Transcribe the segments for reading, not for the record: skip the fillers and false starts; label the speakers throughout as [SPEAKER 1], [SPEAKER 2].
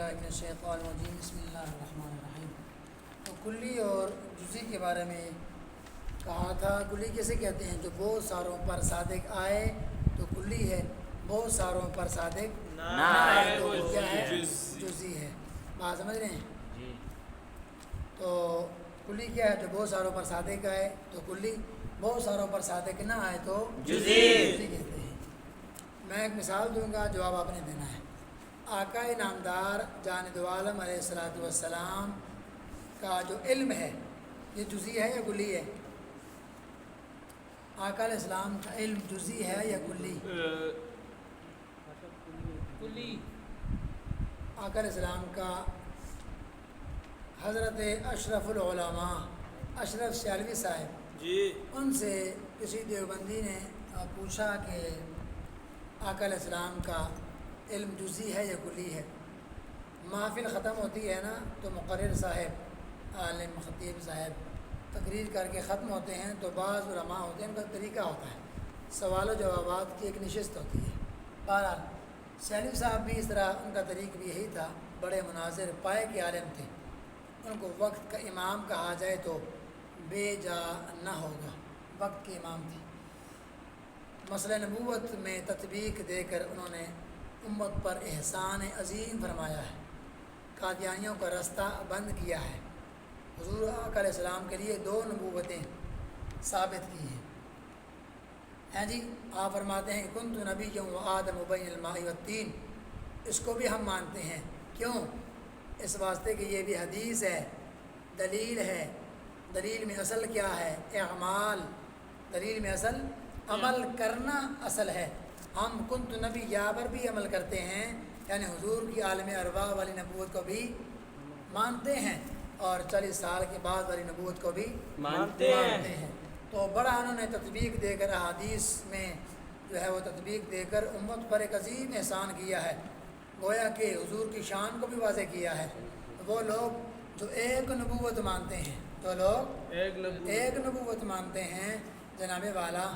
[SPEAKER 1] باللہ من الشیطان الرجیم بسم اللہ الرحمن الرحیم۔ تو کلی اور جزئی کے بارے میں کہا تھا۔ کلی کیسے کہتے ہیں؟ جو بہت ساروں پر صادق آئے تو کلی ہے، بہت ساروں پر صادق نہ آئے تو وہ کیا ہے؟ جزئی ہے۔ بات سمجھ رہے ہیں؟
[SPEAKER 2] جی۔
[SPEAKER 1] تو کلی کیا ہے؟ جو بہت ساروں پر صادق آئے تو کلی، بہت ساروں پر صادق نہ آئے تو
[SPEAKER 2] جزئی
[SPEAKER 1] کہتے ہیں۔ میں ایک مثال دوں گا، جواب آپ نے دینا ہے۔ آقا نامدار جان دو عالم علیہ الصلوۃ والسلام کا جو علم ہے یہ جزئی ہے یا کلی ہے؟ آقا علیہ السلام کا علم جزئی ہے یا کلی؟
[SPEAKER 2] کلی۔
[SPEAKER 1] آقا علیہ السلام کا حضرت اشرف العلماء اشرف سیالوی صاحب
[SPEAKER 2] جی۔
[SPEAKER 1] ان سے کسی دیوبندی نے پوچھا کہ آقا علیہ السلام کا علم جزئی ہے یا کلی ہے؟ محفل ختم ہوتی ہے نا تو مقرر صاحب، عالم خطیب صاحب تقریر کر کے ختم ہوتے ہیں تو بعض علماء ہوتے ہیں، ان کا طریقہ ہوتا ہے، سوال و جوابات کی ایک نشست ہوتی ہے۔ بہرحال سیالوی صاحب بھی اس طرح، ان کا طریق بھی یہی تھا، بڑے مناظر پائے کے عالم تھے، ان کو وقت کا امام کہا جائے تو بے جا نہ ہوگا، وقت کے امام تھے۔ مسئلہ نبوت میں تطبیق دے کر انہوں نے امت پر احسان عظیم فرمایا ہے، قادیانیوں کا رستہ بند کیا ہے، حضور آقا علیہ السلام کے لیے 2 نبوتیں ثابت کی ہیں۔ ہیں جی، آپ فرماتے ہیں کنت نبی و آدم بین الماء والطین، اس کو بھی ہم مانتے ہیں۔ کیوں؟ اس واسطے کہ یہ بھی حدیث ہے، دلیل ہے۔ دلیل میں اصل کیا ہے؟ اعمال۔ دلیل میں اصل عمل کرنا اصل ہے۔ ہم کنت نبی یا پر بھی عمل کرتے ہیں، یعنی حضور کی عالم ارواح والی نبوت کو بھی مانتے ہیں اور 40 سال کے بعد والی نبوت کو بھی
[SPEAKER 2] مانتے ہیں۔
[SPEAKER 1] تو بڑا انہوں نے تطبیق دے کر احادیث میں جو ہے وہ تطبیق دے کر امت پر ایک عظیم احسان کیا ہے، گویا کہ حضور کی شان کو بھی واضح کیا ہے۔ وہ لوگ جو ایک نبوت مانتے ہیں، جو لوگ ایک نبوت مانتے ہیں جناب والا،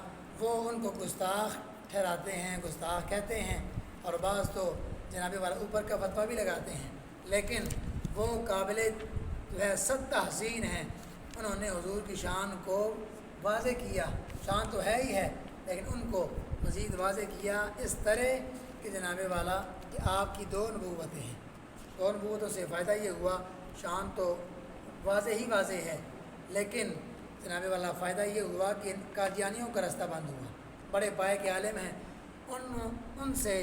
[SPEAKER 1] وہ ان کو گستاخ ٹھہراتے ہیں، گستاخ کہتے ہیں، اور بعض تو جناب والا اوپر کا فتویٰ بھی لگاتے ہیں، لیکن وہ قابل جو ہے صد تحسین ہیں۔ انہوں نے حضور کی شان کو واضح کیا، شان تو ہے ہی ہے لیکن ان کو مزید واضح کیا اس طرح کہ جناب والا کہ آپ کی 2 نبوتیں ہیں، 2 نبوتوں سے فائدہ یہ ہوا، شان تو واضح ہی واضح ہے لیکن جناب والا فائدہ یہ ہوا کہ قادیانیوں کا رستہ بند ہوا۔ بڑے پائے کے عالم ہیں، ان سے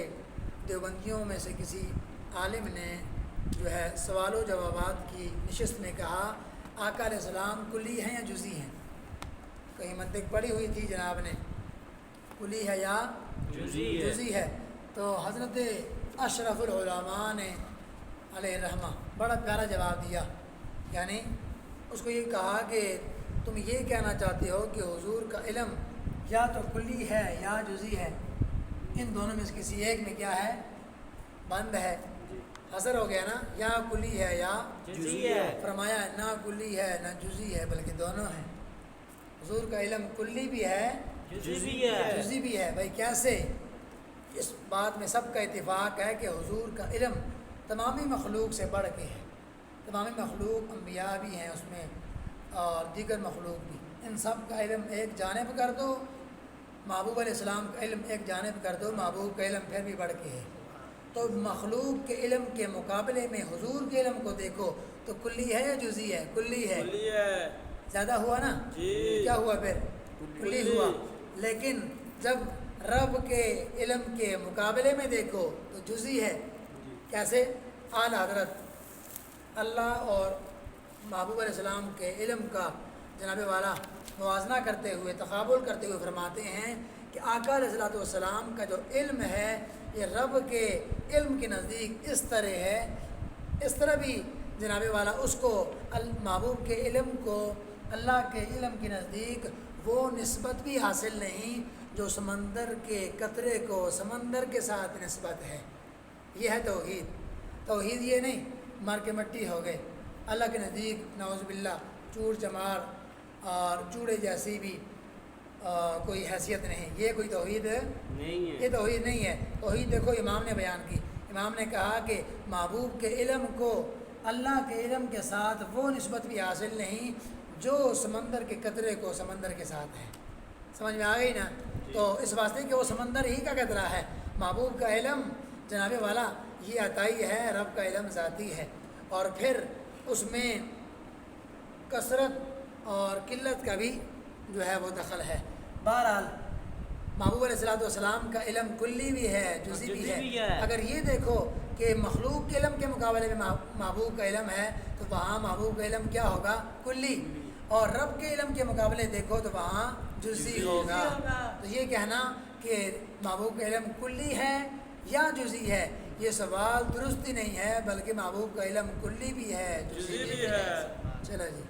[SPEAKER 1] دیوبندیوں میں سے کسی عالم نے جو ہے سوال و جوابات کی نشست میں کہا آقا علیہ السلام کلی ہیں یا جزئی ہیں؟ کہیں منطق پڑھی ہوئی تھی جناب نے، کلی ہے یا جزئی ہے؟ تو حضرت اشرف العلماء نے علیہ الرحمہ بڑا پیارا جواب دیا، یعنی اس کو یہ کہا کہ تم یہ کہنا چاہتے ہو کہ حضور کا علم یا تو کلی ہے یا جزئی ہے، ان دونوں میں سے کسی ایک میں کیا ہے؟ بند ہے، حصر ہو گیا نا، یا کلی ہے یا
[SPEAKER 2] جزئی ہے۔
[SPEAKER 1] فرمایا نہ کلی ہے نہ جزئی ہے بلکہ دونوں ہیں۔ حضور کا علم کلی بھی ہے، جزئی بھی ہے۔ بھائی کیسے؟ اس بات میں سب کا اتفاق ہے کہ حضور کا علم تمامی مخلوق سے بڑھ کے ہے، تمامی مخلوق، انبیاء بھی ہیں اس میں اور دیگر مخلوق بھی، ان سب کا علم ایک جانب کر دو، محبوب علیہ السلام کا علم ایک جانب کر دو، محبوب کا علم پھر بھی بڑھ کے ہے۔ تو مخلوق کے علم کے مقابلے میں حضور کے علم کو دیکھو تو کلی ہے یا جزئی ہے؟ کلی ہے۔ زیادہ ہوا نا؟ کیا ہوا پھر؟ کلی ہوا۔ لیکن جب رب کے علم کے مقابلے میں دیکھو تو جزئی ہے۔ کیسے؟ اعلیٰ حضرت اللہ اور محبوب علیہ السلام کے علم کا جناب والا موازنہ کرتے ہوئے، تقابل کرتے ہوئے فرماتے ہیں کہ آقا علیہ السلام کا جو علم ہے یہ رب کے علم کے نزدیک اس طرح ہے، اس طرح بھی جناب والا اس کو محبوب کے علم کو اللہ کے علم کے نزدیک وہ نسبت بھی حاصل نہیں جو سمندر کے قطرے کو سمندر کے ساتھ نسبت ہے۔ یہ ہے توحید۔ توحید یہ نہیں مر کے مٹی ہو گئے، اللہ کے نزدیک نعوذ باللہ چور چمار اور چوڑے جیسی بھی کوئی حیثیت نہیں، یہ کوئی توحید نہیں ہے۔ یہ توحید نہیں ہے۔ توحید دیکھو امام نے بیان کی، امام نے کہا کہ محبوب کے علم کو اللہ کے علم کے ساتھ وہ نسبت بھی حاصل نہیں جو سمندر کے قطرے کو سمندر کے ساتھ ہے۔ سمجھ میں آ گئی نا؟ تو اس واسطے کہ وہ سمندر ہی کا قطرہ ہے۔ محبوب کا علم جناب والا یہ عطائی ہے، رب کا علم ذاتی ہے، اور پھر اس میں کثرت اور قلت کا بھی جو ہے وہ دخل ہے۔ بہرحال محبوب علیہ السلام کا علم کلی بھی ہے، جزئی بھی ہے۔ اگر یہ دیکھو کہ مخلوق کے علم کے مقابلے میں محبوب کا علم ہے تو وہاں محبوب کا علم کیا ہوگا؟ کلی، اور رب کے علم کے مقابلے دیکھو تو وہاں جزئی ہوگا۔ تو یہ کہنا کہ محبوب کا علم کلی ہے یا جزئی ہے، یہ سوال درست ہی نہیں ہے، بلکہ محبوب کا علم کلی بھی ہے، جزئی بھی ہے۔ چلو جی۔